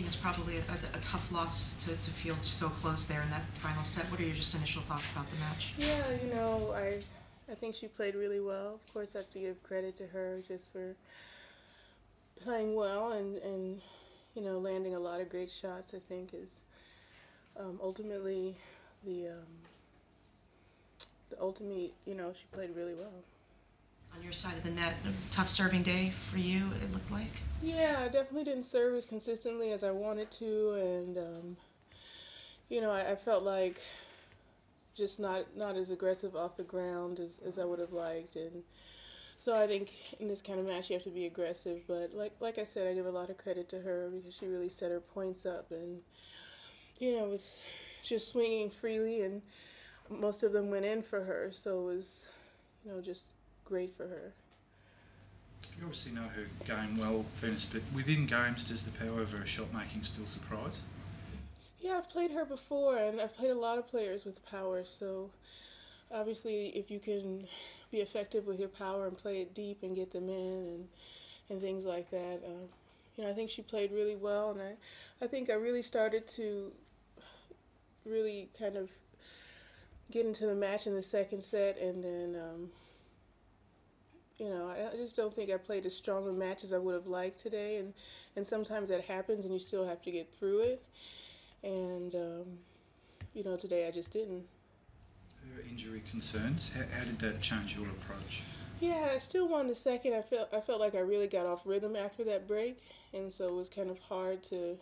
is probably a tough loss to feel so close there in that final set. What are your just initial thoughts about the match? Yeah, I think she played really well. Of course, I have to give credit to her just for playing well and landing a lot of great shots. I think is ultimately the ultimate. She played really well. On your side of the net, a tough serving day for you, it looked like? Yeah, I definitely didn't serve as consistently as I wanted to, and I felt like just not as aggressive off the ground as I would have liked, and so I think in this kind of match you have to be aggressive. But like I said, I give a lot of credit to her because she really set her points up, and was just swinging freely, and most of them went in for her, so it was just great for her. You obviously know her game well, Venus, but within games, does the power of her shot making still surprise? Yeah, I've played her before, and I've played a lot of players with power, so obviously if you can be effective with your power and play it deep and get them in and things like that, I think she played really well, and I think I really started to really kind of get into the match in the second set, and then I just don't think I played as strong a match as I would have liked today, and sometimes that happens and you still have to get through it, and today I just didn't. Her injury concerns, how did that change your approach? Yeah, I still won the second. I felt like I really got off rhythm after that break, and so it was kind of hard to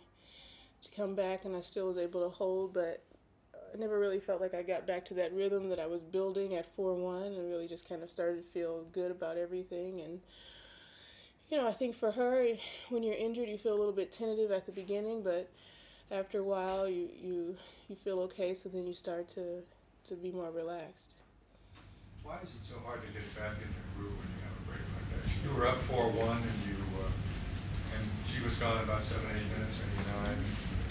come back, and I still was able to hold, but I never really felt like I got back to that rhythm that I was building at 4-1, and really just kind of started to feel good about everything. And I think for her, when you're injured, you feel a little bit tentative at the beginning, but after a while you feel okay, so then you start to be more relaxed. Why is it so hard to get back in the groove when you have a break like that? You were up 4-1 and she was gone about 7-8 minutes and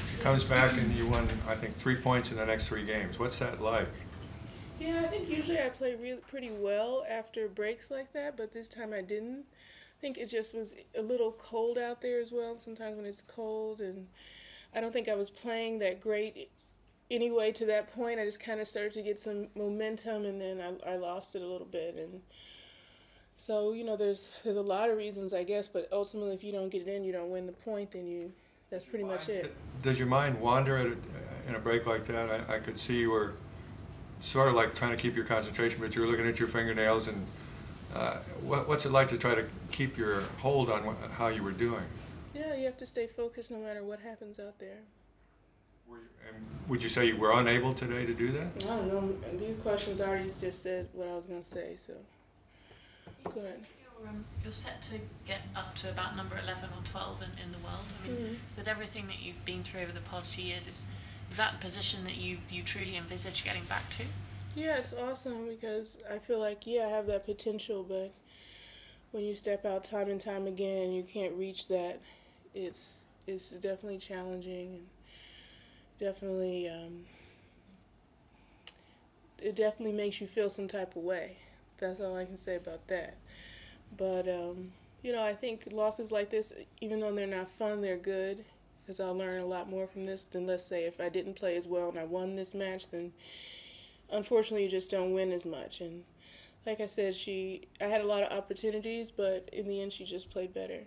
she comes back and you won, I think, 3 points in the next 3 games. What's that like? Yeah, I think usually I play pretty well after breaks like that, but this time I didn't. I think it just was a little cold out there as well, sometimes when it's cold, and I don't think I was playing that great anyway to that point. I just kind of started to get some momentum, and then I lost it a little bit. And so, there's a lot of reasons, I guess, but ultimately if you don't get it in, you don't win the point, then that's pretty much it. Does your mind wander in a break like that? I could see you were sort of like trying to keep your concentration, but you were looking at your fingernails, and what's it like to try to keep your hold on how you were doing? Yeah, you have to stay focused no matter what happens out there. Would you say you were unable today to do that? I don't know. These questions I already just said what I was going to say, so go ahead. You're set to get up to about number 11 or 12 in the world. I mean, with everything that you've been through over the past 2 years, is that a position that you truly envisage getting back to? Yeah, it's awesome because I feel like, I have that potential, but when you step out time and time again and you can't reach that, it's definitely challenging, and definitely it definitely makes you feel some type of way. That's all I can say about that. But I think losses like this, even though they're not fun, they're good, because I'll learn a lot more from this than, let's say, if I didn't play as well and I won this match, then unfortunately you just don't win as much. And like I said, I had a lot of opportunities, but in the end she just played better.